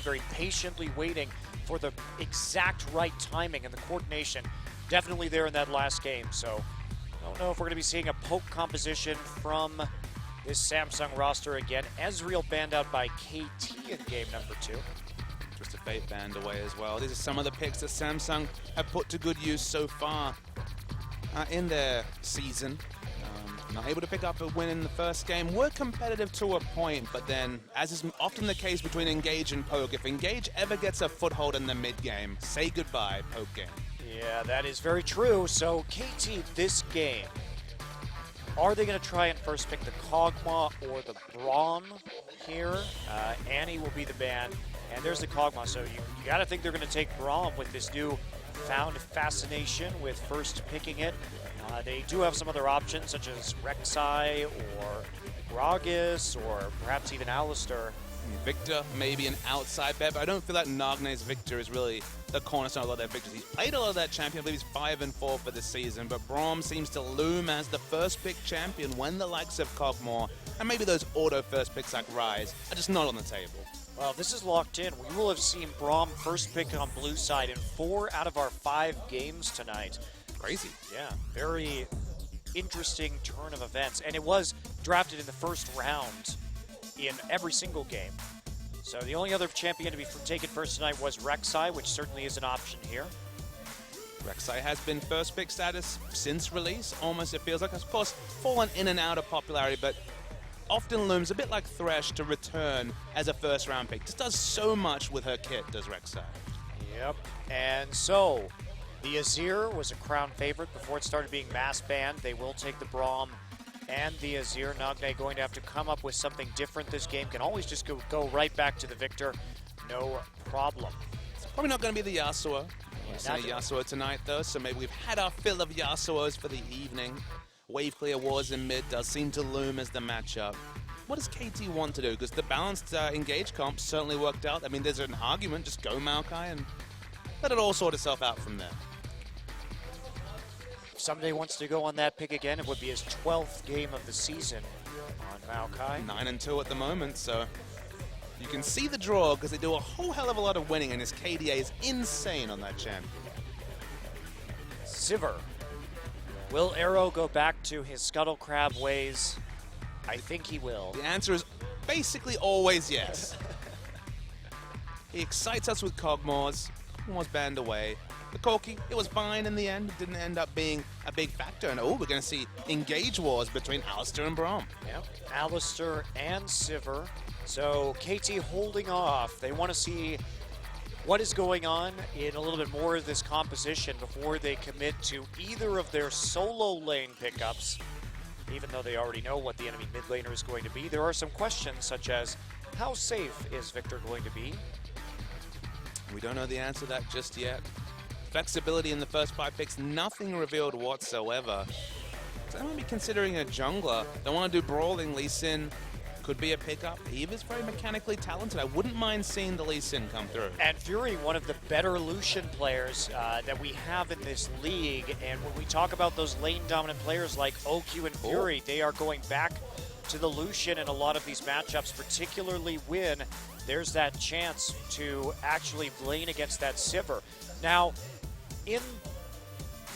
very patiently waiting for the exact right timing and the coordination. Definitely there in that last game. So I don't know if we're going to be seeing a poke composition from this Samsung roster again. Ezreal banned out by KT in game number 2. Just a Fate banned away as well. These are some of the picks that Samsung have put to good use so far in their season. Not able to pick up a win in the first game. Were competitive to a point, but then, as is often the case between Engage and Poke, if Engage ever gets a foothold in the mid game, say goodbye, Poke game. Yeah, that is very true. So KT this game, are they going to try and first pick the Kog'Maw or the Braum here? Annie will be the ban, and there's the Kog'Maw. So you got to think they're going to take Braum with this new found fascination with first picking it. They do have some other options such as Rek'Sai or Gragas or perhaps even Alistar. Victor, maybe an outside bet, but I don't feel like Nagne's Victor is really the cornerstone of a lot of their victories. He's played a lot of that champion. I believe he's 5-4 for this season, but Braum seems to loom as the first pick champion when the likes of Kog'Maw and maybe those auto first picks like Ryze are just not on the table. Well, this is locked in. We will have seen Braum first pick on blue side in 4 out of our 5 games tonight. Crazy. Yeah, very interesting turn of events. And it was drafted in the first round in every single game. So the only other champion to be taken first tonight was Rek'Sai, which certainly is an option here. Rek'Sai has been first pick status since release, almost it feels like. Of course, fallen in and out of popularity, but often looms a bit like Thresh to return as a first round pick. Just does so much with her kit, does Rek'Sai. Yep, and so the Azir was a crown favorite before it started being mass banned. They will take the Braum and the Azir. Nagne going to have to come up with something different this game. Can always just go right back to the Victor. No problem. It's probably not going to be the Yasuo. We've seen a Yasuo tonight, though, so maybe we've had our fill of Yasuos for the evening. Wave clear wars in mid does seem to loom as the matchup. What does KT want to do? Because the balanced engage comp certainly worked out. I mean, there's an argument. Just go Maokai and let it all sort itself out from there. Someday wants to go on that pick again. It would be his 12th game of the season on Maokai. 9-2 at the moment, so you can see the draw because they do a whole hell of a lot of winning, and his KDA is insane on that champion. Sivir. Will Arrow go back to his Scuttle Crab ways? I think he will. The answer is basically always yes. He excites us with Kog'Maws. Was banned away. The Corki, it was fine in the end. It didn't end up being a big factor. And we're going to see engage wars between Alistar and Braum. Yep, Alistar and Sivir. So KT holding off. They want to see what is going on in a little bit more of this composition before they commit to either of their solo lane pickups. Even though they already know what the enemy mid laner is going to be, there are some questions such as, how safe is Victor going to be? We don't know the answer to that just yet. Flexibility in the first 5 picks, nothing revealed whatsoever. So they might be considering a jungler. They want to do brawling. Lee Sin could be a pickup. Eve is very mechanically talented. I wouldn't mind seeing the Lee Sin come through. And Fury, one of the better Lucian players that we have in this league. And when we talk about those lane dominant players like OQ and Fury, they are going back to the Lucian in a lot of these matchups, particularly when there's that chance to actually lane against that Sivir. Now,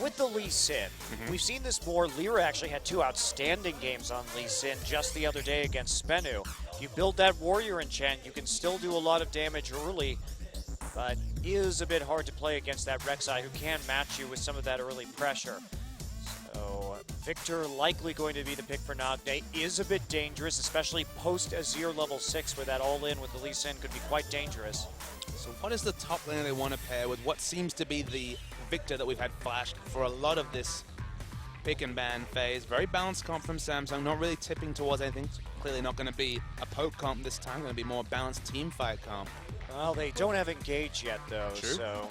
with the Lee Sin, we've seen this more. Lyra actually had 2 outstanding games on Lee Sin just the other day against Spenu. If you build that warrior enchant, you can still do a lot of damage early, but is a bit hard to play against that Rek'Sai who can match you with some of that early pressure. So Victor likely going to be the pick for Nagne. Is a bit dangerous, especially post Azir level 6 where that all-in with the Lee Sin could be quite dangerous. So what is the top laner they want to pair with what seems to be the Victor that we've had flashed for a lot of this pick and ban phase? Very balanced comp from Samsung, not really tipping towards anything. It's clearly not going to be a poke comp this time, going to be more balanced team fight comp. Well, they don't have engage yet though, True. So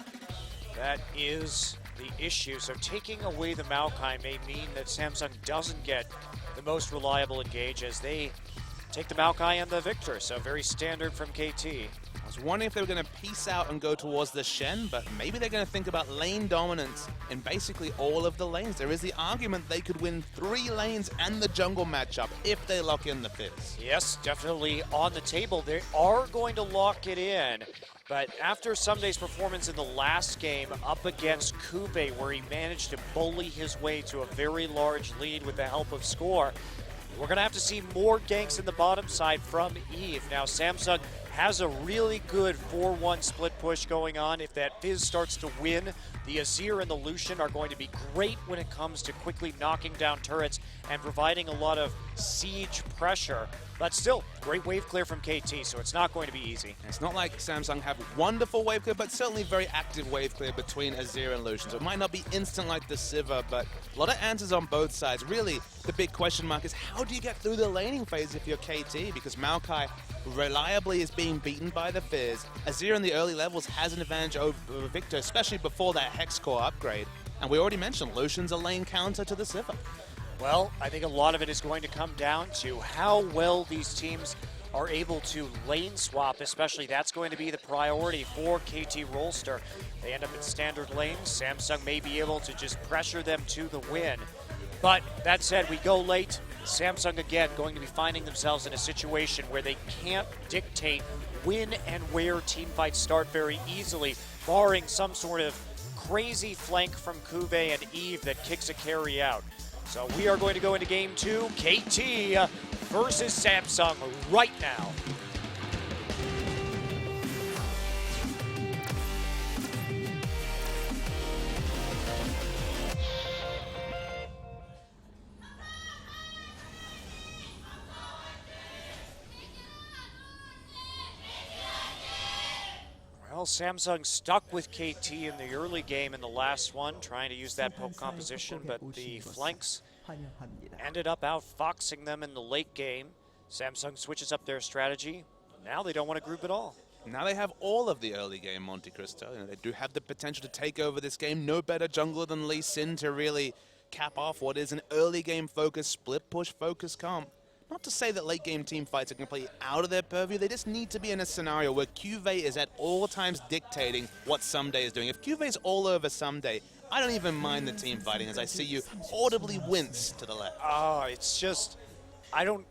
that is the issue. So taking away the Maokai may mean that Samsung doesn't get the most reliable engage as they take the Maokai and the Victor. So very standard from KT. I was wondering if they were going to peace out and go towards the Shen, but maybe they're going to think about lane dominance in basically all of the lanes. There is the argument they could win 3 lanes and the jungle matchup if they lock in the Fizz. Yes, definitely on the table. They are going to lock it in. But after Sunday's performance in the last game up against Kube, where he managed to bully his way to a very large lead with the help of Score, we're going to have to see more ganks in the bottom side from Eve. Now, Samsung has a really good 4-1 split push going on. If that Fizz starts to win, the Azir and the Lucian are going to be great when it comes to quickly knocking down turrets and providing a lot of siege pressure. But still, great wave clear from KT, so it's not going to be easy. It's not like Samsung have wonderful wave clear, but certainly very active wave clear between Azir and Lucian. So it might not be instant like the Sivir, but a lot of answers on both sides. Really, the big question mark is how do you get through the laning phase if you're KT? Because Maokai reliably is being beaten by the Fizz. Azir in the early levels has an advantage over Victor, especially before that Hex Core upgrade. And we already mentioned Lucian's a lane counter to the Sivir. Well, I think a lot of it is going to come down to how well these teams are able to lane swap, especially that's going to be the priority for KT Rolster. They end up in standard lanes. Samsung may be able to just pressure them to the win. But that said, we go late. Samsung again going to be finding themselves in a situation where they can't dictate when and where team fights start very easily, barring some sort of crazy flank from Kube and Eve that kicks a carry out. So we are going to go into game 2, KT versus Samsung right now. Well, Samsung stuck with KT in the early game in the last one, trying to use that poke composition, but the flanks ended up outfoxing them in the late game. Samsung switches up their strategy. Now they don't want to group at all. Now they have all of the early game Monte Cristo. They do have the potential to take over this game. No better jungler than Lee Sin to really cap off what is an early game focus, split push focus comp. Not to say that late game team fights are completely out of their purview, they just need to be in a scenario where Cuvée is at all times dictating what Someday is doing. If Cuvée is all over Someday, I don't even mind the team fighting as I see you audibly wince to the left. Oh, it's just, I don't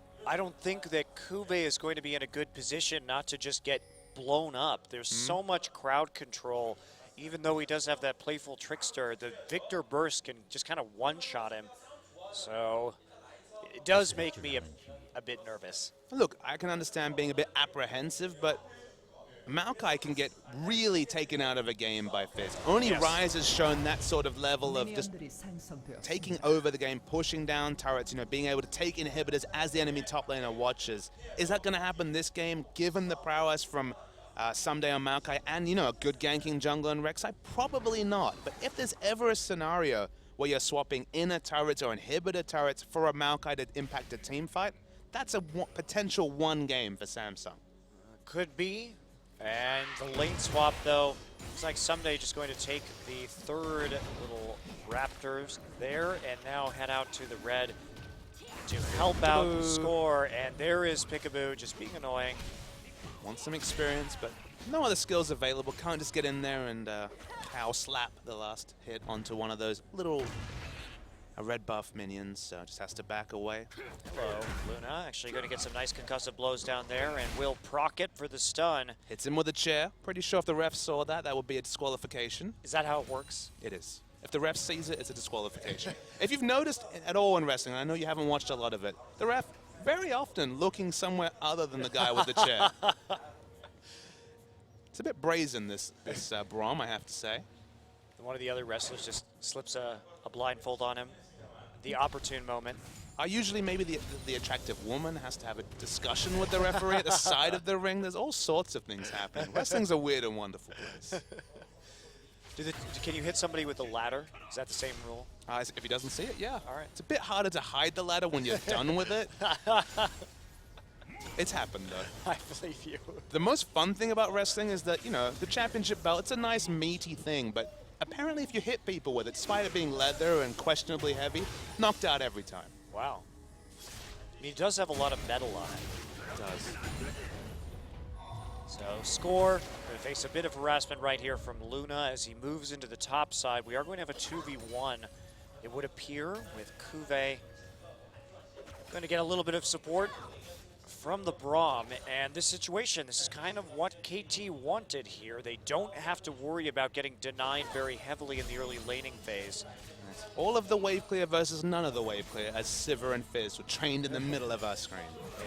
think that Cuvée is going to be in a good position not to just get blown up. There's so much crowd control. Even though he does have that playful trickster, the Victor burst can just kind of one-shot him. So it does make me a bit nervous. Look, I can understand being a bit apprehensive, but Maokai can get really taken out of a game by Fizz. Only Rise has shown that sort of level of just taking over the game, pushing down turrets, being able to take inhibitors as the enemy top laner watches. Is that going to happen this game, given the prowess from Someday on Maokai and, a good ganking jungler and Rek'Sai? Probably not. But if there's ever a scenario where you're swapping inner turrets or inhibitor turrets for a Maokai to impact a team fight, that's a potential one game for Samsung. Could be. And the lane swap, though, looks like Someday just going to take the third little Raptors there and now head out to the red to help out the Score. And there is Peekaboo just being annoying. Wants some experience, but no other skills available. Can't just get in there and cow slap the last hit onto one of those little red buff minions, so just has to back away. Hello, Luna. Actually going to get some nice concussive blows down there and will proc it for the stun. Hits him with a chair. Pretty sure if the ref saw that, that would be a disqualification. Is that how it works? It is. If the ref sees it, it's a disqualification. If you've noticed at all in wrestling, I know you haven't watched a lot of it, the ref very often looking somewhere other than the guy with the chair. It's a bit brazen, this Braum, I have to say. One of the other wrestlers just slips a blindfold on him. The opportune moment. Usually maybe the attractive woman has to have a discussion with the referee at the side of the ring. There's all sorts of things happening. Wrestling's a weird and wonderful place. Can you hit somebody with a ladder? Is that the same rule? If he doesn't see it, yeah. All right. It's a bit harder to hide the ladder when you're done with it. It's happened, though. I believe you. The most fun thing about wrestling is that, the championship belt, it's a nice meaty thing, but apparently if you hit people with it, despite it being leather and questionably heavy, knocked out every time. Wow. I mean, it does have a lot of metal on it. It does. So Score going to face a bit of harassment right here from Luna as he moves into the top side. We are going to have a 2v1, it would appear, with Kuve going to get a little bit of support from the Braum. And this situation, this is kind of what KT wanted here. They don't have to worry about getting denied very heavily in the early laning phase. All of the wave clear versus none of the wave clear, as Sivir and Fizz were trained in the middle of our screen.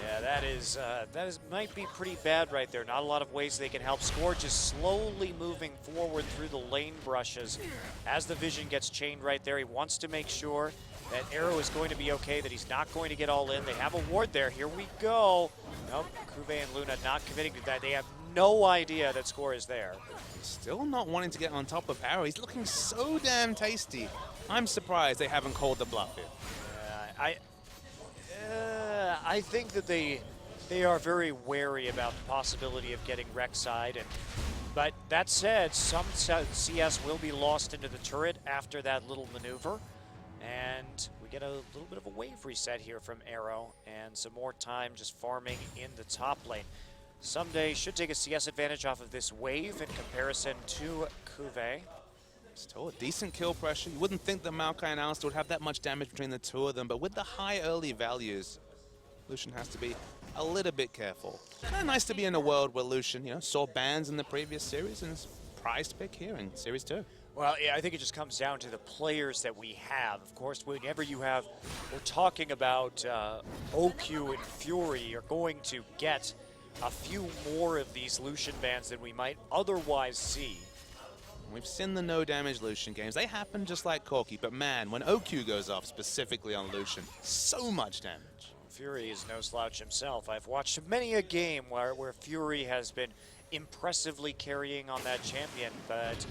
Yeah, that is might be pretty bad right there. Not a lot of ways they can help. Score just slowly moving forward through the lane brushes as the vision gets chained right there. He wants to make sure that Arrow is going to be okay, that he's not going to get all in. They have a ward there. Here we go. Nope, Kuve and Luna not committing to that. They have no idea that Score is there. Still not wanting to get on top of Arrow. He's looking so damn tasty. I'm surprised they haven't called the bluff here. I think that they are very wary about the possibility of getting Rek'Side, but that said, some CS will be lost into the turret after that little maneuver, and we get a little bit of a wave reset here from Arrow and some more time just farming in the top lane. Someday should take a CS advantage off of this wave in comparison to Kuve. Still a decent kill pressure. You wouldn't think that Maokai and Alistair would have that much damage between the two of them, but with the high early values, Lucian has to be a little bit careful. Kind of nice to be in a world where Lucian, saw bans in the previous series and is prized pick here in Series 2. Well, yeah, I think it just comes down to the players that we have. Of course, whenever we're talking about OQ and Fury, you're going to get a few more of these Lucian bans than we might otherwise see. We've seen the no damage Lucian games. They happen just like Corki, but man, when OQ goes off specifically on Lucian, so much damage. Fury is no slouch himself. I've watched many a game where Fury has been impressively carrying on that champion, but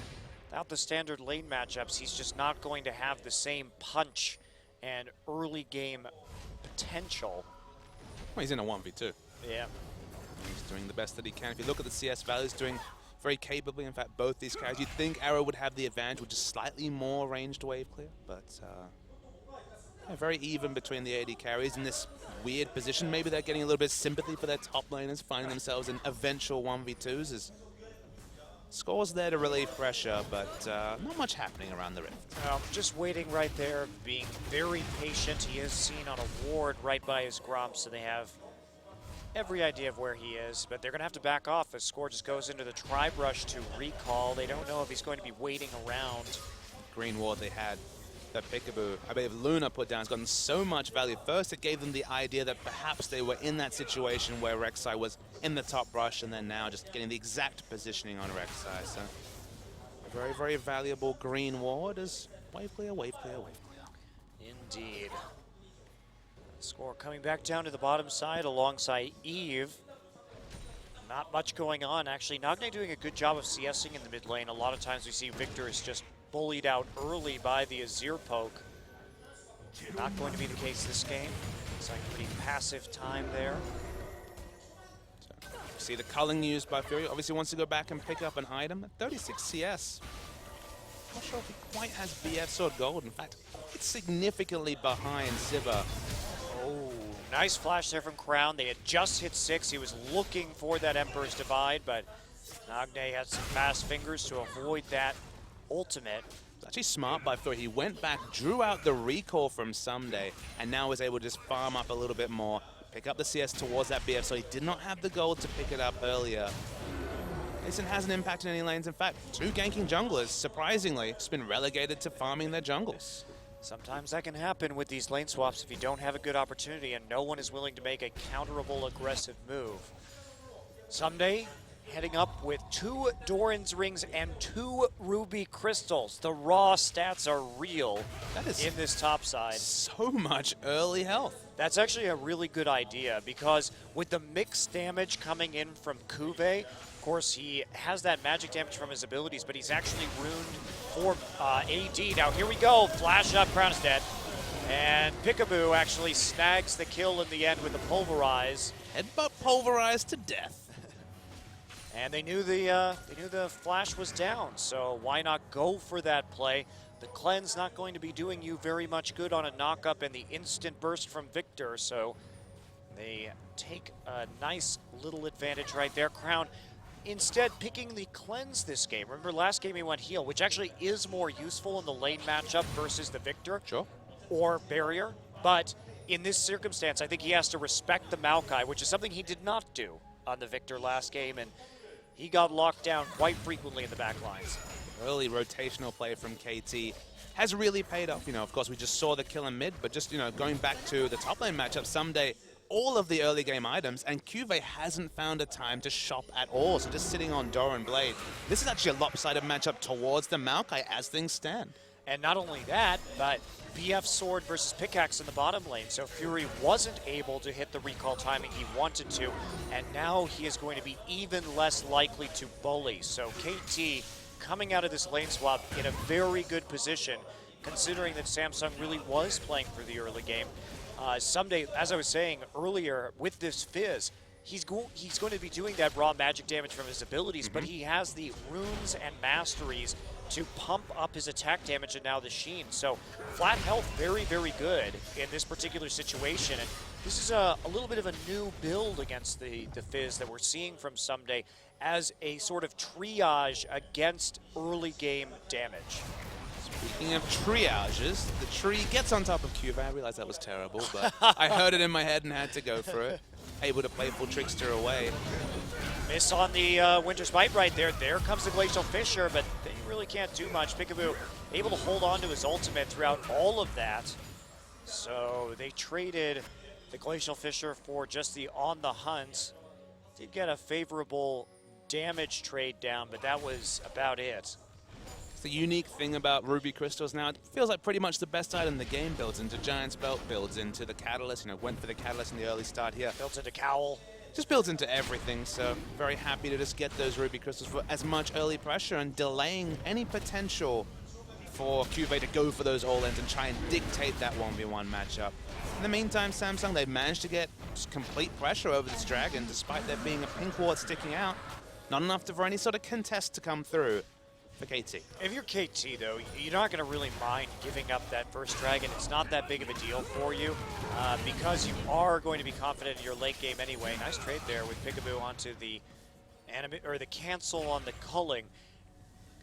without the standard lane matchups, he's just not going to have the same punch and early game potential. Well, he's in a 1v2. Yeah. He's doing the best that he can. If you look at the CS values, doing very capably. In fact, both these guys, you'd think Arrow would have the advantage with just slightly more ranged wave clear, but very even between the AD carries in this weird position. Maybe they're getting a little bit of sympathy for their top laners, finding themselves in eventual 1v2s. As Score's there to relieve pressure, but not much happening around the rift. Just waiting right there, being very patient. He is seen on a ward right by his Gromp, so they have every idea of where he is, but they're going to have to back off as Score just goes into the tri-brush to recall. They don't know if he's going to be waiting around. Green ward they had, that Peekaboo, I believe Luna put down, has gotten so much value. First, it gave them the idea that perhaps they were in that situation where Rek'Sai was in the top brush, and then now just getting the exact positioning on Rek'Sai. So, a very, very valuable green ward is wave clear, wave clear, wave clear. Indeed. Score coming back down to the bottom side alongside Eve. Not much going on, actually. Nagne doing a good job of CSing in the mid lane. A lot of times we see Victor is just bullied out early by the Azir poke. Not going to be the case this game. It's like pretty passive time there. So, see the culling used by Fury. Obviously wants to go back and pick up an item. 36 CS. Not sure if he quite has BF Sword Gold. In fact, it's significantly behind Sivir. Oh, nice flash there from Crown. They had just hit 6. He was looking for that Emperor's Divide, but Nagne had some fast fingers to avoid that ultimate. It's actually smart by Fury. He went back, drew out the recall from Someday, and now was able to just farm up a little bit more, pick up the CS towards that BF, so he did not have the gold to pick it up earlier. Jason hasn't impacted any lanes. In fact, 2 ganking junglers, surprisingly, just been relegated to farming their jungles. Sometimes that can happen with these lane swaps if you don't have a good opportunity and no one is willing to make a counterable aggressive move. Someday, heading up with 2 Doran's rings and 2 ruby crystals. The raw stats are real in this top side. So much early health. That's actually a really good idea because with the mixed damage coming in from Kuve, of course he has that magic damage from his abilities, but he's actually ruined for AD. Now here we go, flash up, Crown is dead. And Peekaboo actually snags the kill in the end with the Pulverize. Headbutt Pulverize to death. And they knew the flash was down, so why not go for that play? The cleanse not going to be doing you very much good on a knock-up and the instant burst from Victor, so they take a nice little advantage right there. Crown instead picking the cleanse this game. Remember last game he went heal, which actually is more useful in the lane matchup versus the Victor or barrier. But in this circumstance, I think he has to respect the Maokai, which is something he did not do on the Victor last game, and he got locked down quite frequently in the back lines. Early rotational play from KT has really paid off. You know, of course, we just saw the kill in mid, but just, you know, going back to the top lane matchup, someday all of the early game items, and Cuvée hasn't found a time to shop at all, so just sitting on Doran Blade. This is actually a lopsided matchup towards the Maokai as things stand. And not only that, but BF Sword versus Pickaxe in the bottom lane, so Fury wasn't able to hit the recall timing he wanted to, and now he is going to be even less likely to bully. So KT coming out of this lane swap in a very good position, considering that Samsung really was playing for the early game. Someday, as I was saying earlier, with this Fizz, he's going to be doing that raw magic damage from his abilities, but he has the runes and masteries to pump up his attack damage and now the Sheen. So flat health, very, very good in this particular situation. And this is a little bit of a new build against the Fizz that we're seeing from Someday as a sort of triage against early game damage. Speaking of triages, the tree gets on top of Cuvée. I realized that was terrible, but I heard it in my head and had to go for it. Able to play full Trickster away. Miss on the Winter's Bite right there. There comes the Glacial Fissure, but they really can't do much. Peekaboo able to hold on to his ultimate throughout all of that. So they traded the Glacial Fissure for just the On the Hunt. Did get a favorable damage trade down, but that was about it. It's the unique thing about Ruby Crystals now. It feels like pretty much the best item in the game. Builds into Giant's Belt, builds into the Catalyst. You know, went for the Catalyst in the early start here. Built into Cowl. Just builds into everything, so very happy to just get those Ruby Crystals for as much early pressure and delaying any potential for Cuvée to go for those all-ins and try and dictate that 1v1 matchup. In the meantime, Samsung, they've managed to get complete pressure over this Dragon, despite there being a pink ward sticking out. Not enough for any sort of contest to come through for KT. If you're KT, though, you're not going to really mind giving up that first Dragon. It's not that big of a deal for you because you are going to be confident in your late game anyway. Nice trade there with Peekaboo onto the cancel on the culling.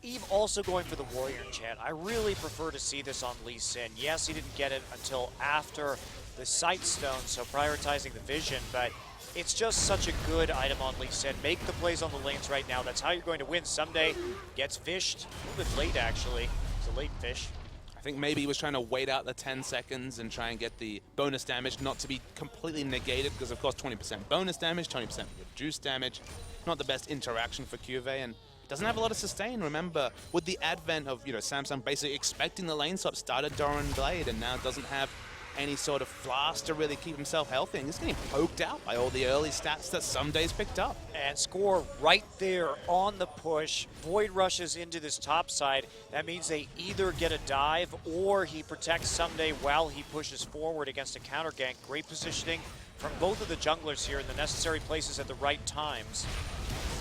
Eve also going for the Warrior Enchant. I really prefer to see this on Lee Sin. Yes, he didn't get it until after the Sight Stone, so prioritizing the Vision, but it's just such a good item on Lee Sin. Make the plays on the lanes right now. That's how you're going to win. Someday gets fished. A little bit late, actually. It's a late fish. I think maybe he was trying to wait out the 10 seconds and try and get the bonus damage not to be completely negated, because of course 20% bonus damage, 20% reduced damage. Not the best interaction for Cuvée, and doesn't have a lot of sustain. Remember, with the advent of, you know, Samsung basically expecting the lane swap, started Doran Blade and now doesn't have any sort of flask to really keep himself healthy. And he's getting poked out by all the early stats that Someday's picked up. And Score right there on the push. Void rushes into this top side. That means they either get a dive or he protects Someday while he pushes forward against a counter gank. Great positioning from both of the junglers here in the necessary places at the right times.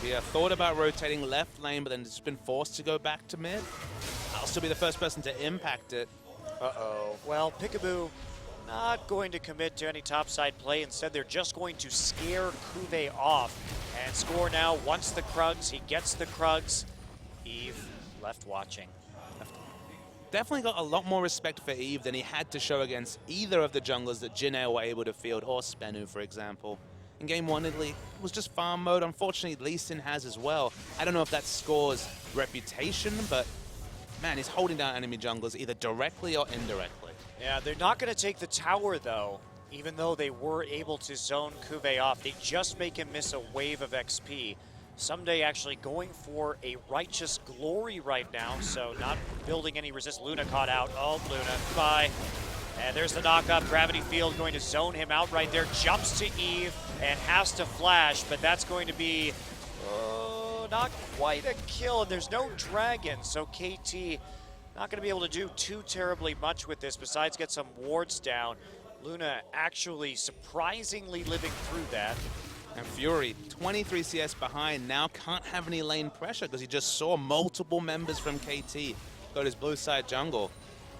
Yeah, thought about rotating left lane, but then just been forced to go back to mid. I'll still be the first person to impact it. Uh-oh. Well, Peekaboo not going to commit to any topside play. Instead, they're just going to scare Cuvée off. And Score now wants the Krugs. He gets the Krugs. Eve left watching. Definitely got a lot more respect for Eve than he had to show against either of the junglers that Jinair were able to field, or Spenu, for example. In game one, it was just farm mode. Unfortunately, Lee Sin has as well. I don't know if that's Score's reputation, but man, he's holding down enemy junglers either directly or indirectly. Yeah, they're not going to take the tower, though, even though they were able to zone Cuvée off. They just make him miss a wave of XP. Someday actually going for a Righteous Glory right now, so not building any resist. Luna caught out. Oh, Luna, goodbye. And there's the knock-up. Gravity Field going to zone him out right there. Jumps to Eve and has to flash, but that's going to be not quite a kill. And there's no dragon, so KT not going to be able to do too terribly much with this besides get some wards down. Luna actually surprisingly living through that. And Fury, 23 CS behind, now can't have any lane pressure because he just saw multiple members from KT go to his blue side jungle.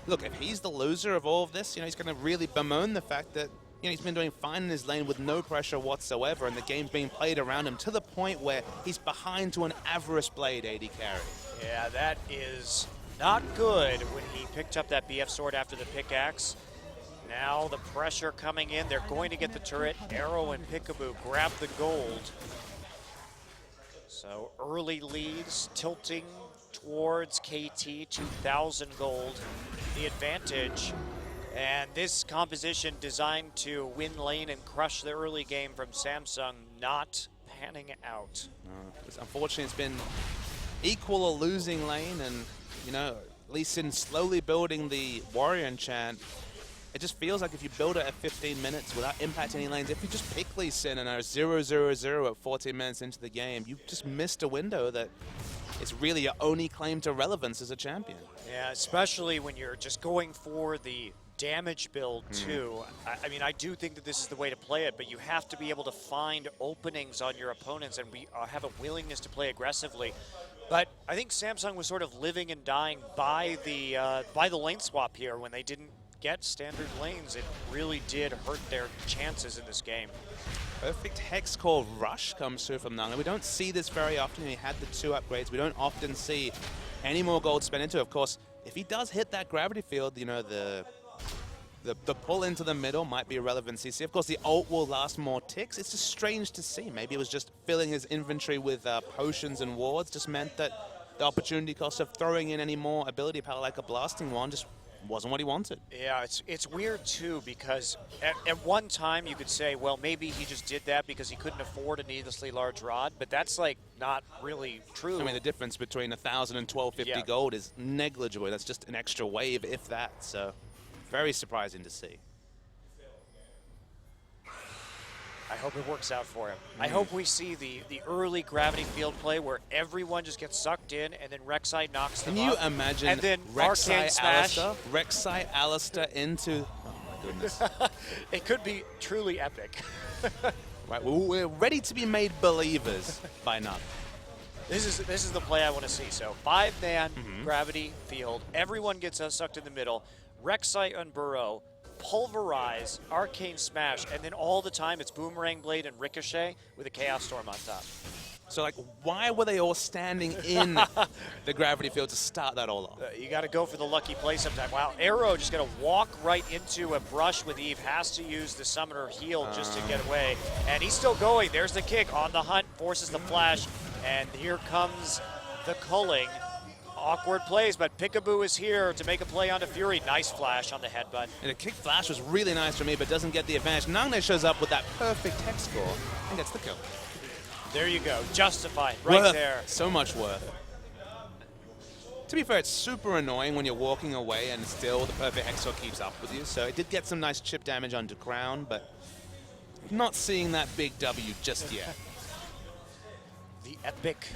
Look, if he's the loser of all of this, you know, he's going to really bemoan the fact that, he's been doing fine in his lane with no pressure whatsoever, and the game's being played around him to the point where he's behind to an Avarice Blade AD carry. Yeah, that is not good when he picked up that BF sword after the pickaxe. Now the pressure coming in. They're going to get the turret. Arrow and Peekaboo grab the gold. So early leads tilting towards KT, 2,000 gold, the advantage. And this composition designed to win lane and crush the early game from Samsung not panning out. Unfortunately, it's been equal or losing lane, and Lee Sin slowly building the warrior enchant. It just feels like if you build it at 15 minutes without impacting any lanes, if you just pick Lee Sin and are 0-0-0 at 14 minutes into the game, you've just missed a window that is really your only claim to relevance as a champion. Yeah, especially when you're just going for the damage build too. I mean, I do think that this is the way to play it, but you have to be able to find openings on your opponents and have a willingness to play aggressively. But I think Samsung was sort of living and dying by the lane swap here. When they didn't get standard lanes, it really did hurt their chances in this game. Perfect hex core rush comes through from Nung. We don't see this very often. He had the 2 upgrades. We don't often see any more gold spent into it. Of course, if he does hit that gravity field, the pull into the middle might be a relevant CC. Of course, the ult will last more ticks. It's just strange to see. Maybe it was just filling his inventory with potions and wards just meant that the opportunity cost of throwing in any more ability power like a blasting wand just wasn't what he wanted. Yeah, it's weird too, because at one time you could say, well, maybe he just did that because he couldn't afford a needlessly large rod, but that's like not really true. I mean, the difference between 1,000 and 1,250 gold is negligible. That's just an extra wave, if that. So very surprising to see. I hope it works out for him. I hope we see the early gravity field play where everyone just gets sucked in and then Rek'Sai knocks them Can you up. imagine And then Arcane Smash. Rek'Sai Alistair into... Oh my goodness. It could be truly epic. Right, we're ready to be made believers by now. This is the play I want to see. So 5-man gravity field. Everyone gets sucked in the middle. Rek'Sai and Burrow. Pulverize, Arcane Smash, and then all the time it's Boomerang Blade and Ricochet with a Chaos Storm on top. So, like, why were they all standing in the gravity field to start that all off? You got to go for the lucky play sometime. Wow, Arrow just going to walk right into a brush with Eve, has to use the Summoner heal just to get away. And he's still going. There's the kick on the hunt, forces the flash, and here comes the culling. Awkward plays, but Peekaboo is here to make a play onto Fury. Nice flash on the headbutt. And the kick flash was really nice for me, but doesn't get the advantage. Nangne shows up with that perfect hex score and gets the kill. There you go. Justified right there. So much worth. To be fair, it's super annoying when you're walking away and still the perfect hex score keeps up with you. So it did get some nice chip damage onto Crown, but not seeing that big W just yet. The epic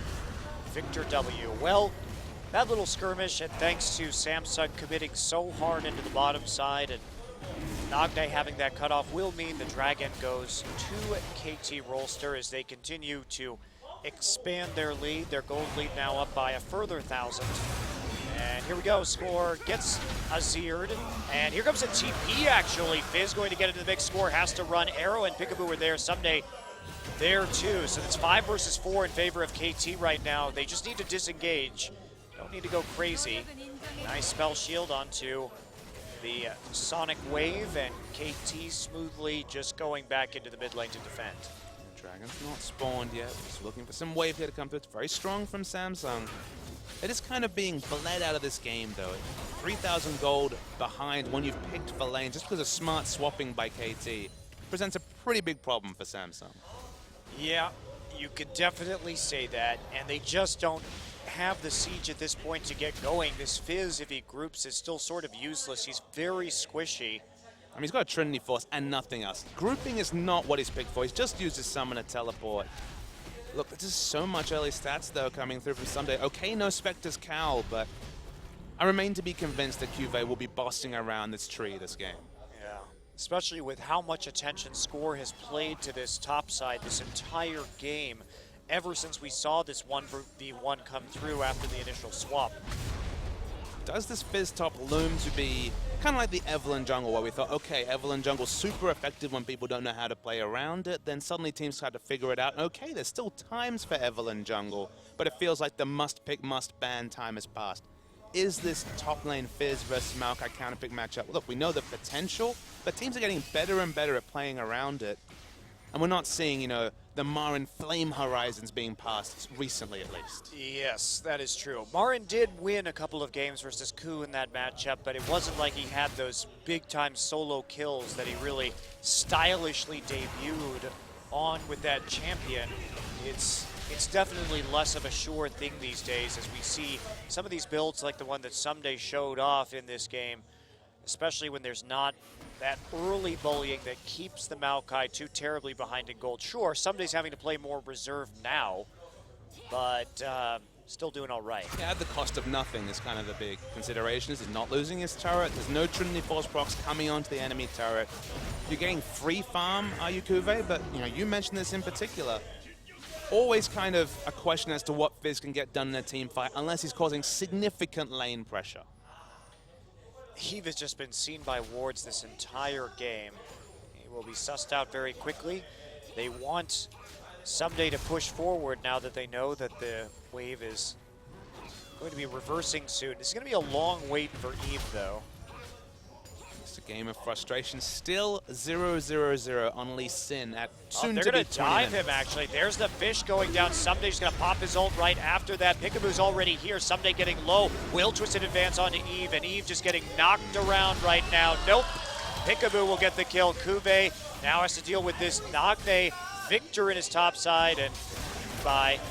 Victor W. Well, that little skirmish, and thanks to Samsung committing so hard into the bottom side and Nagne having that cutoff, will mean the Dragon goes to KT Rolster as they continue to expand their lead. Their gold lead now up by a further 1,000. And here we go, Score gets Azired, and here comes a TP actually. Fizz going to get into the mix. Score has to run. Arrow and Peekaboo are there. Someday there too. So it's 5 versus 4 in favor of KT right now. They just need to disengage. Don't need to go crazy. Nice spell shield onto the Sonic Wave, and KT smoothly just going back into the mid lane to defend. Dragon's not spawned yet. Just looking for some wave here to come through. It's very strong from Samsung. It is kind of being bled out of this game, though. 3,000 gold behind when you've picked for lane just because of smart swapping by KT presents a pretty big problem for Samsung. Yeah, you could definitely say that, and they just don't have the siege at this point to get going. This Fizz, if he groups, is still sort of useless. He's very squishy. I mean, he's got a Trinity Force and nothing else. Grouping is not what he's picked for. He's just used his Summoner Teleport. Look, there's just so much early stats, though, coming through from Sunday. Okay, no Spectre's Cowl, but I remain to be convinced that Cuvée will be bossing around this tree this game. Yeah, especially with how much attention Score has played to this top side this entire game, ever since we saw this 1v1 come through after the initial swap. does this Fizz top loom to be kind of like the Evelyn jungle, where we thought, okay, Evelyn jungle super effective when people don't know how to play around it, then suddenly teams start to figure it out. Okay, there's still times for Evelyn jungle, but it feels like the must-pick, must-ban time has passed. Is this top lane Fizz versus Maokai counter-pick matchup? Look, we know the potential, but teams are getting better and better at playing around it. And we're not seeing, you know, the Marin Flame Horizons being passed recently, at least. Yes, that is true. Marin did win a couple of games versus Ku in that matchup, but it wasn't like he had those big-time solo kills that he really stylishly debuted on with that champion. It's definitely less of a sure thing these days as we see some of these builds like the one that Someday showed off in this game, especially when there's not that early bullying that keeps the Maokai too terribly behind in gold. Sure, Someday's having to play more reserve now, but still doing all right. Yeah, at the cost of nothing is kind of the big consideration. Is he's not losing his turret. There's no Trinity Force procs coming onto the enemy turret. You're getting free farm, are you, Kuve? But you know, you mentioned this in particular. Always kind of a question as to what Fizz can get done in a team fight unless he's causing significant lane pressure. Eve has just been seen by wards this entire game. He will be sussed out very quickly. They want Someday to push forward now that they know that the wave is going to be reversing soon. This is going to be a long wait for Eve, though. It's a game of frustration. Still 0-0-0 on Lee Sin at soon they're to going be to 20 dive minutes. him, actually. There's the fish going down. Someday's going to pop his ult right after that. Peekaboo's already here. Someday getting low. Will Twisted advance onto Eve, and Eve just getting knocked around right now. Nope. Peekaboo will get the kill. Kuve now has to deal with this Nagne Victor in his top side, and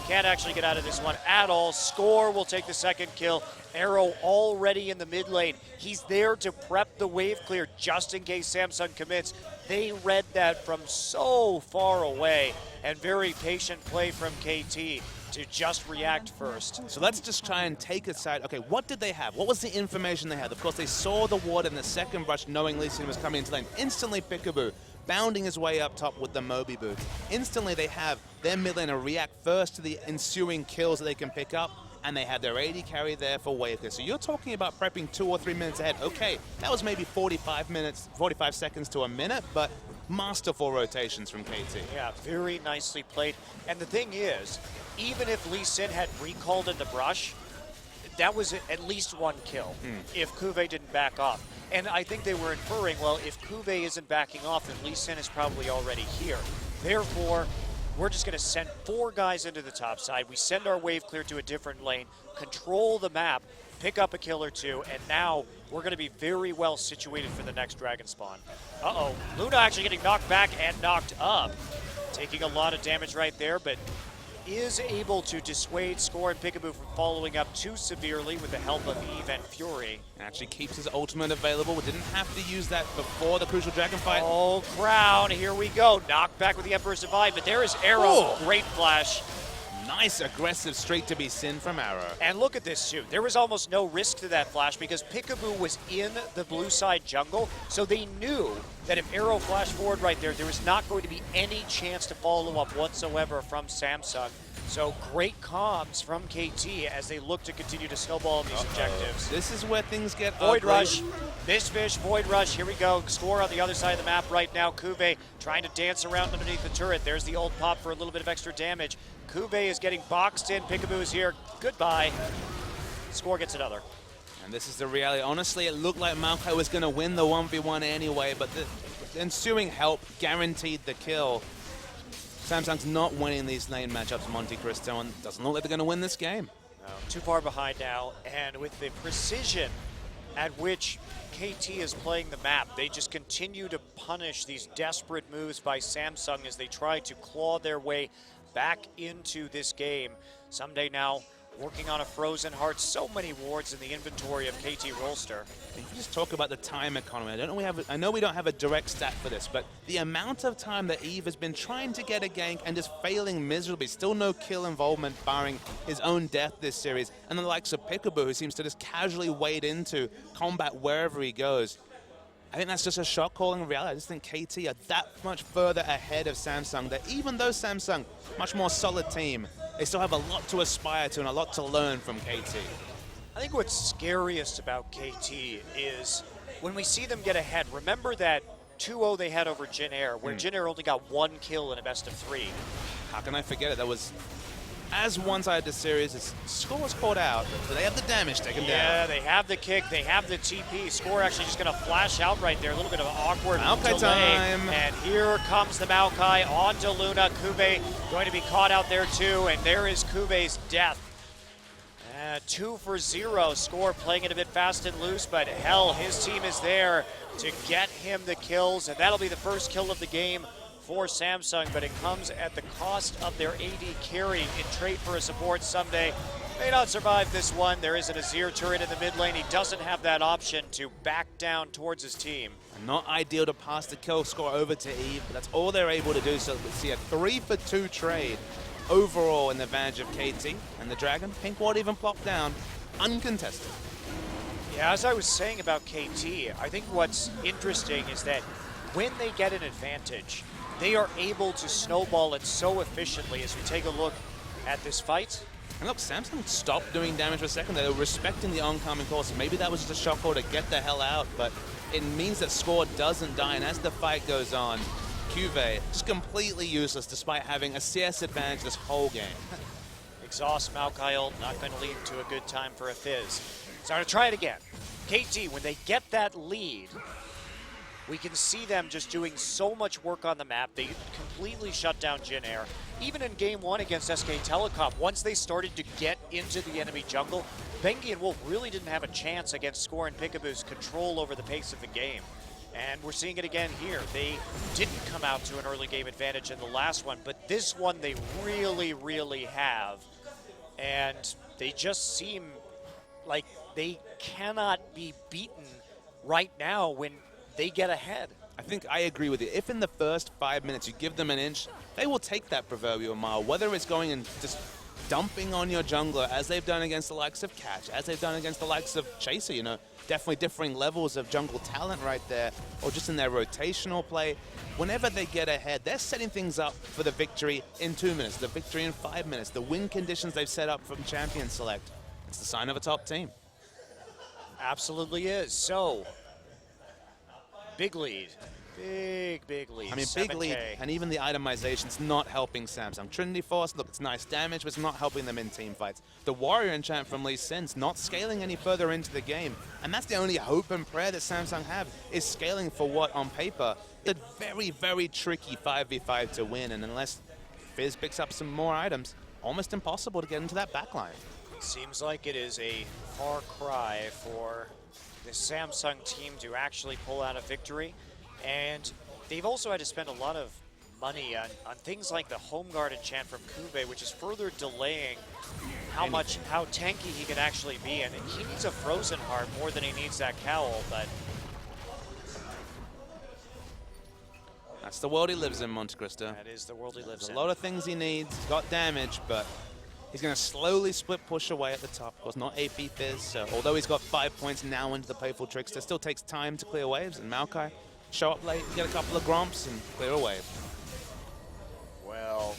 can't actually get out of this one at all. Score will take the second kill. Arrow already in the mid lane. He's there to prep the wave clear just in case Samsung commits. They read that from so far away, and very patient play from KT to just react first. So let's just try and take aside, okay, what did they have? What was the information they had? Of course, they saw the ward in the second brush knowing Lee Sin was coming into lane. Instantly, Peekaboo bounding his way up top with the Moby boots. Instantly, they have their mid laner react first to the ensuing kills that they can pick up, and they have their AD carry there for wave clear. So you're talking about prepping 2 or 3 minutes ahead. Okay, that was maybe 45 seconds to a minute, but masterful rotations from KT. Yeah, very nicely played. And the thing is, even if Lee Sin had recalled in the brush, that was at least one kill if Kuve didn't back off. And I think they were inferring, well, if Kuve isn't backing off, then Lee Sin is probably already here. Therefore, we're just going to send 4 guys into the top side. We send our wave clear to a different lane, control the map, pick up a kill or 2, and now we're going to be very well situated for the next dragon spawn. Uh-oh, Luna actually getting knocked back and knocked up. Taking a lot of damage right there, but is able to dissuade Score and Peekaboo from following up too severely with the help of Eve and Fury. Actually keeps his ultimate available. We didn't have to use that before the crucial dragon fight. Oh, Crown, here we go. Knocked back with the Emperor's Divide, but there is Arrow. Oh. Great flash. Nice aggressive streak to be Sin from Arrow. And look at this shoot. There was almost no risk to that flash because Peekaboo was in the blue side jungle, so they knew that if Arrow flashed forward right there, there was not going to be any chance to follow up whatsoever from Samsung. So great comms from KT as they look to continue to snowball these objectives. This is where things get Void ugly. Rush, this fish, Void Rush, here we go. Score on the other side of the map right now. Kuve trying to dance around underneath the turret. There's the old pop for a little bit of extra damage. Kuve is getting boxed in. Peekaboo is here. Goodbye. Score gets another. And this is the reality. Honestly, it looked like Maokai was going to win the 1v1 anyway, but the ensuing help guaranteed the kill. Samsung's not winning these lane matchups in Monte Cristo, and doesn't look like they're going to win this game. No, too far behind now, and with the precision at which KT is playing the map, they just continue to punish these desperate moves by Samsung as they try to claw their way back into this game. Someday now working on a Frozen Heart. So many wards in the inventory of KT Rolster. If you just talk about the time economy, I know we don't have a direct stat for this, but the amount of time that Eve has been trying to get a gank and just failing miserably, still no kill involvement barring his own death this series, and the likes of Peekaboo, who seems to just casually wade into combat wherever he goes. I think that's just a shot calling reality. I just think KT are that much further ahead of Samsung that even though Samsung, much more solid team, they still have a lot to aspire to and a lot to learn from KT. I think what's scariest about KT is when we see them get ahead. Remember that 2-0 they had over Jin Air, where Jin Air only got 1 kill in a best of 3. How can I forget it? That was as one-sided the series. Its score was caught out, but they have the damage taken down. Yeah, they have the kick, they have the TP. Score actually just going to flash out right there. A little bit of an awkward Maokai delay. time. And here comes the Maokai onto Luna. Kube going to be caught out there too, and there is Kube's death. 2-for-0. Score playing it a bit fast and loose, but hell, his team is there to get him the kills, and that'll be the first kill of the game for Samsung, but it comes at the cost of their AD carry in trade for a support someday. May not survive this one. There is an Azir turret in the mid lane. He doesn't have that option to back down towards his team. Not ideal to pass the kill score over to Eve, but that's all they're able to do. So we see a 3-for-2 trade overall in the advantage of KT, and the Dragon, pink ward even plopped down, uncontested. Yeah, as I was saying about KT, I think what's interesting is that when they get an advantage, they are able to snowball it so efficiently. As we take a look at this fight. And look, Samsung stopped doing damage for a second. They were respecting the oncoming course. Maybe that was just a shock call to get the hell out, but it means that Score doesn't die. And as the fight goes on, Cuvée is completely useless despite having a CS advantage this whole game. Exhaust Maokai ult, not going to lead to a good time for a Fizz. So I'm going to try it again. KT, when they get that lead, we can see them just doing so much work on the map. They completely shut down Jin Air. Even in game 1 against SK Telecom, once they started to get into the enemy jungle, Bengi and Wolf really didn't have a chance against Score and Peekaboo's control over the pace of the game. And we're seeing it again here. They didn't come out to an early game advantage in the last one, but this one they really, really have. And they just seem like they cannot be beaten right now when they get ahead. I think I agree with you. If in the first 5 minutes you give them an inch, they will take that proverbial mile, whether it's going and just dumping on your jungler, as they've done against the likes of Catch, as they've done against the likes of Chaser, you know, definitely differing levels of jungle talent right there, or just in their rotational play. Whenever they get ahead, they're setting things up for the victory in 2 minutes, the victory in 5 minutes, the win conditions they've set up from Champion Select. It's the sign of a top team. Absolutely is. So, big lead. Big lead. I mean, 7K. big lead, and even the itemization's not helping Samsung. Trinity Force, look, it's nice damage, but it's not helping them in team fights. The Warrior enchant from Lee Sin's not scaling any further into the game, and that's the only hope and prayer that Samsung have, is scaling for what, on paper, is a very, very tricky 5v5 to win, and unless Fizz picks up some more items, almost impossible to get into that backline. Seems like it is a far cry for the Samsung team to actually pull out a victory. And they've also had to spend a lot of money on things like the Home Guard enchant from Kube, which is further delaying how tanky he can actually be. And he needs a Frozen Heart more than he needs that cowl, but that's the world he lives in, Monte Cristo. that is the world he lives There's in. a lot of things he needs. He's got damage, but he's going to slowly split push away at the top. Of course, not AP Fizz, so although he's got 5 points now into the Playful Trickster, still takes time to clear waves, and Maokai show up late, get a couple of gromps, and clear a wave. Well,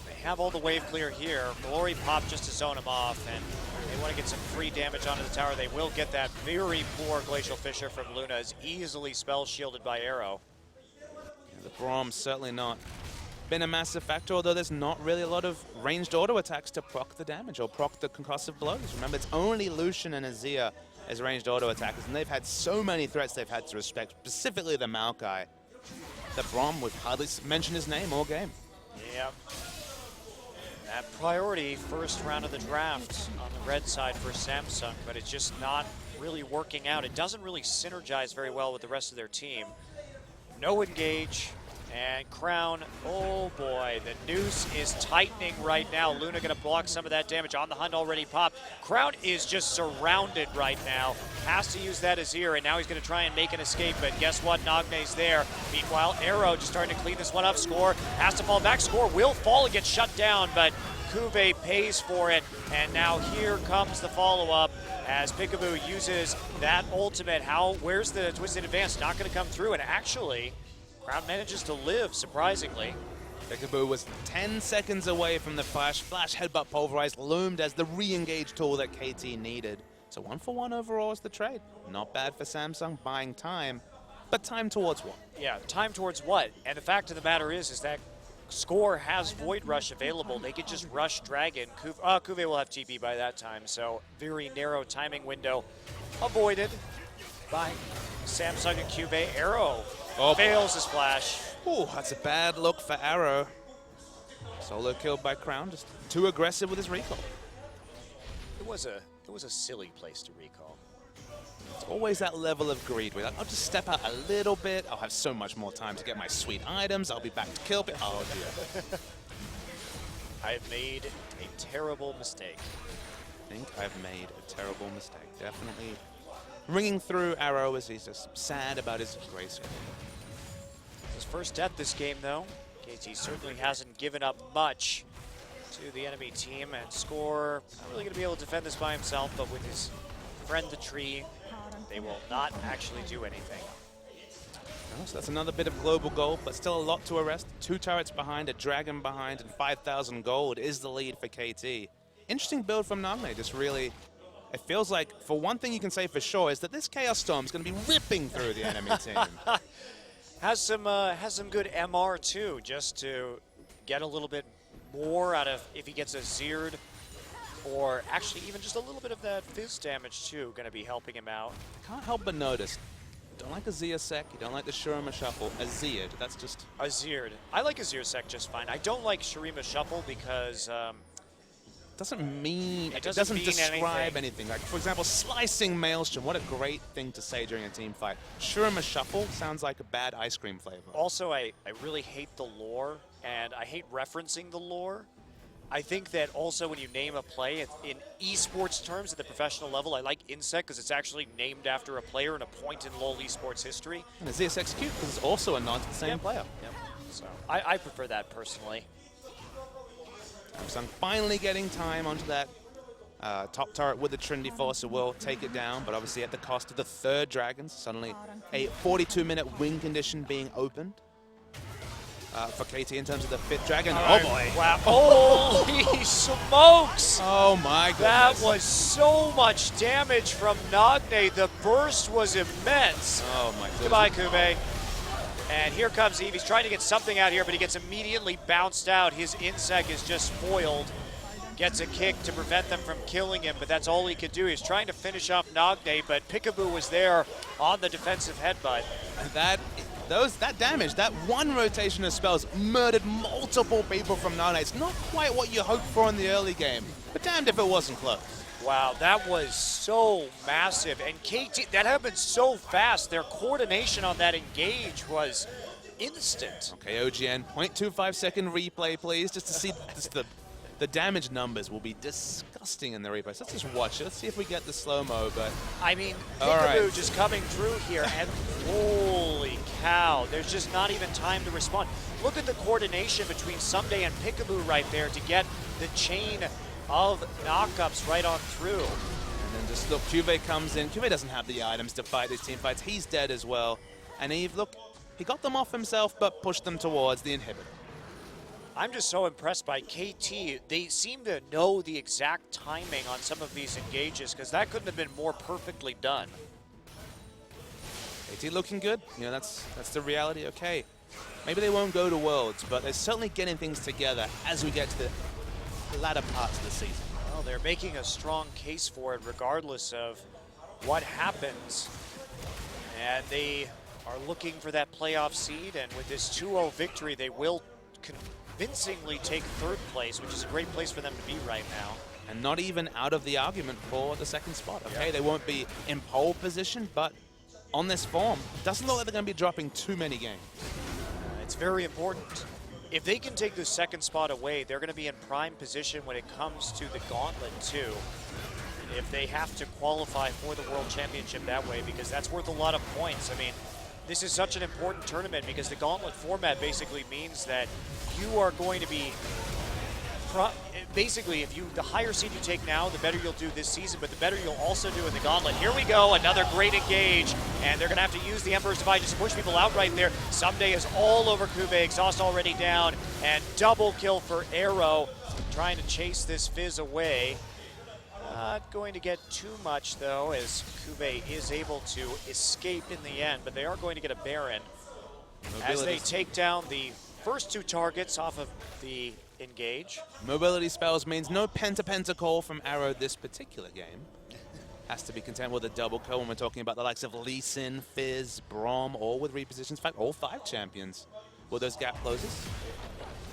they have all the wave clear here. Glory pop just to zone him off, and they want to get some free damage onto the tower. They will get that. Very poor Glacial Fissure from Luna is easily spell shielded by Arrow. The Brom's certainly not been a massive factor, although there's not really a lot of ranged auto attacks to proc the damage or proc the concussive blows. Remember, it's only Lucian and Azir as ranged auto attackers, and they've had so many threats they've had to respect, specifically the Maokai. The Brom, we've hardly mentioned his name all game. Yep. That priority, first round of the draft on the red side for Samsung, but it's just not really working out. It doesn't really synergize very well with the rest of their team. No engage. And Crown, oh boy, the noose is tightening right now. Luna gonna block some of that damage. On the hunt already popped. Crown is just surrounded right now. Has to use that Azir, and now he's gonna try and make an escape, but guess what? Nagne's there. Meanwhile, Arrow just starting to clean this one up. Score has to fall back. Score will fall and get shut down, but Kube pays for it. And now here comes the follow-up as Peekaboo uses that ultimate. Where's the Twisted Advance? Not gonna come through, and actually, Crown manages to live, surprisingly. Peekaboo was 10 seconds away from the flash. Flash headbutt pulverized loomed as the re-engage tool that KT needed. So 1-for-1 overall is the trade. Not bad for Samsung, buying time. But time towards what? Yeah, time towards what? And the fact of the matter is that Score has Void Rush available. They could just rush Dragon. Kuve will have TP by that time, so very narrow timing window avoided by Samsung and Kuve. Arrow fails his flash. Ooh, that's a bad look for Arrow. Solo killed by Crown, just too aggressive with his recall. It was a silly place to recall. It's always that level of greed where like, I'll just step out a little bit. I'll have so much more time to get my sweet items. I'll be back to kill. Oh dear. I have made a terrible mistake. I think I've made a terrible mistake. Definitely ringing through Arrow as he's just sad about his grace. His first death this game, though. KT certainly hasn't given up much to the enemy team, and Score not really going to be able to defend this by himself, but with his friend the tree, they will not actually do anything. Oh, so that's another bit of global gold, but still a lot to arrest. 2 turrets behind, a dragon behind, and 5,000 gold is the lead for KT. Interesting build from Nagne, just really, it feels like, for one thing you can say for sure, is that this Chaos Storm is going to be ripping through the enemy team. Has some good MR too, just to get a little bit more out of if he gets a Zeered, or actually even just a little bit of that Fizz damage too, going to be helping him out. Can't help but notice, you don't like a Zia Sec, you don't like the Shurima Shuffle, a Zeered, that's just... A Zeered. I like a Zeered Sec just fine. I don't like Shurima Shuffle because... doesn't mean, it doesn't mean describe anything. Like, for example, slicing Maelstrom, what a great thing to say during a team fight. Shurima Shuffle sounds like a bad ice cream flavor. Also, I really hate the lore, and I hate referencing the lore. I think that also when you name a play in esports terms at the professional level, I like Insect because it's actually named after a player and a point in LoL esports history. And the ZS Execute because it's also a nod to the same player. Yep. So I prefer that personally. Samsung finally getting time onto that top turret with the Trinity Force, will take it down, but obviously at the cost of the 3rd Dragons. Suddenly a 42-minute win condition being opened for KT in terms of the 5th Dragon. Oh boy. Wow. Holy smokes. Oh my goodness. That was so much damage from Nagne. The burst was immense. Oh my goodness. Goodbye, Kuve. And here comes Eve. He's trying to get something out here, but he gets immediately bounced out. His Insect is just foiled. Gets a kick to prevent them from killing him, but that's all he could do. He's trying to finish off Nagne, but Peekaboo was there on the defensive headbutt. That damage, that one rotation of spells murdered multiple people from Nagne. It's not quite what you hoped for in the early game, but damned if it wasn't close. Wow, that was so massive. And KT, that happened so fast. Their coordination on that engage was instant. Okay, OGN, 0.25 second replay, please, just to see the damage numbers will be disgusting in the replays. Let's just watch it. Let's see if we get the slow-mo, but... I mean, Peekaboo just coming through here, and holy cow, there's just not even time to respond. Look at the coordination between Someday and Peekaboo right there to get the chain of knockups right on through. And then just look, Kuve comes in. Kuve doesn't have the items to fight these team fights. He's dead as well. And Eve, look, he got them off himself, but pushed them towards the inhibitor. I'm just so impressed by KT. They seem to know the exact timing on some of these engages, because that couldn't have been more perfectly done. KT looking good. You know, that's the reality. Okay, maybe they won't go to Worlds, but they're certainly getting things together as we get to the latter parts of the season. Well, they're making a strong case for it regardless of what happens. And they are looking for that playoff seed, and with this 2-0 victory, they will convincingly take 3rd place, which is a great place for them to be right now. And not even out of the argument for the 2nd spot. Okay, they won't be in pole position, but on this form, doesn't look like they're going to be dropping too many games. It's very important. If they can take the 2nd spot away, they're going to be in prime position when it comes to the Gauntlet too. If they have to qualify for the World Championship that way, because that's worth a lot of points. I mean, this is such an important tournament because the Gauntlet format basically means that you are going to be basically, the higher seed you take now, the better you'll do this season, but the better you'll also do in the gauntlet. Here we go, another great engage, and they're going to have to use the Emperor's Divide just to push people out right there. Someday is all over Kube, Exhaust already down, and double kill for Arrow, trying to chase this Fizz away. Not going to get too much, though, as Kube is able to escape in the end, but they are going to get a Baron as they take down the first 2 targets off of the engage. Mobility spells means no penta call from Arrow this particular game. Has to be content with a double kill when we're talking about the likes of Lee Sin, Fizz, Braum, all with repositions. In fact, all 5 champions with those gap closes.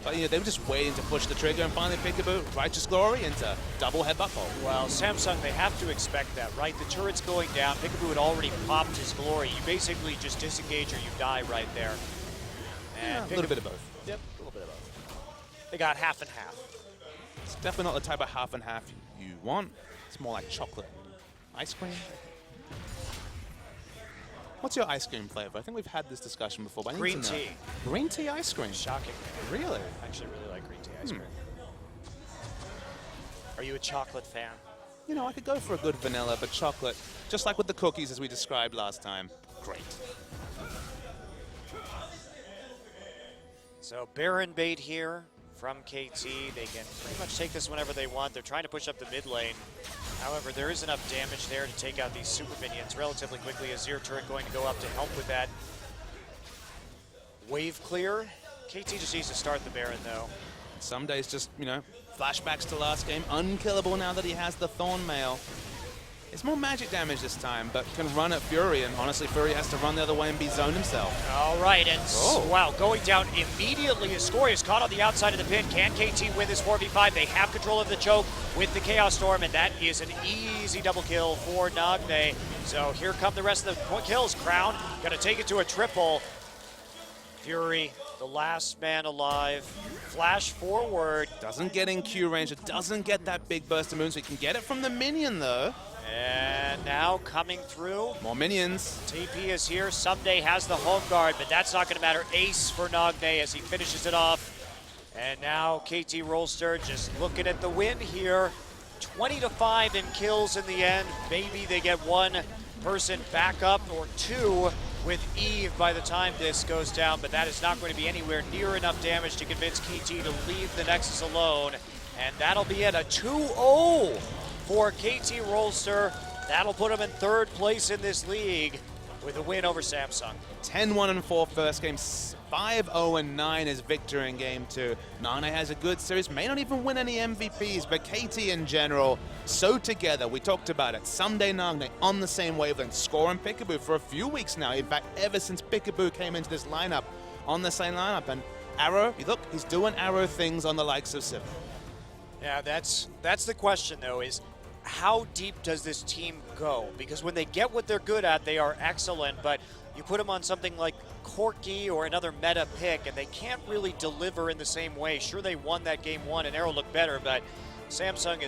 But they were just waiting to push the trigger, and finally Peekaboo, Righteous Glory into double headbutt hold. Well, Samsung, they have to expect that, right? The turret's going down. Peekaboo had already popped his glory. You basically just disengage or you die right there. And a little bit of both. Yep, a little bit of both. They got half and half. It's definitely not the type of half and half you want. It's more like chocolate ice cream. What's your ice cream flavor? I think we've had this discussion before, but I need to know. Green tea. Green tea ice cream? Shocking. Really? I actually really like green tea ice cream. Are you a chocolate fan? You know, I could go for a good vanilla, but chocolate, just like with the cookies as we described last time, great. So Baron bait here from KT. They can pretty much take this whenever they want. They're trying to push up the mid lane. However, there is enough damage there to take out these super minions relatively quickly. A Zero turret going to go up to help with that. Wave clear. KT just needs to start the Baron, though. Some days just, flashbacks to last game. Unkillable now that he has the Thorn Mail. It's more magic damage this time, but can run at Fury, and honestly, Fury has to run the other way and be zoned himself. All right, and wow, going down immediately. Scory is caught on the outside of the pit. Can KT win this 4v5? They have control of the choke with the Chaos Storm, and that is an easy double kill for Nagne. So here come the rest of the kills. Crown gonna take it to a triple. Fury, the last man alive. Flash forward. Doesn't get in Q range. It doesn't get that big burst of moon, so he can get it from the minion, though. And now coming through. More minions. TP is here. Someday has the home guard, but that's not going to matter. Ace for Nagne as he finishes it off. And now KT Rolster just looking at the win here. 20-5 in kills in the end. Maybe they get one person back up or 2 with Eve by the time this goes down, but that is not going to be anywhere near enough damage to convince KT to leave the Nexus alone. And that'll be it, a 2-0 for KT Rolster. That'll put him in 3rd place in this league with a win over Samsung. 10-1-4 first game, 5-0-9 is victor in game 2. Nane has a good series, may not even win any MVPs, but KT in general, so together. We talked about it. Someday Nane on the same wavelength, scoring Peekaboo for a few weeks now. In fact, ever since Peekaboo came into this lineup, on the same lineup. And Arrow, look, he's doing Arrow things on the likes of Civ. Yeah, that's the question, though, is how deep does this team go? Because when they get what they're good at, they are excellent, but you put them on something like Corki or another meta pick, and they can't really deliver in the same way. Sure, they won that game 1, and Arrow looked better, but Samsung is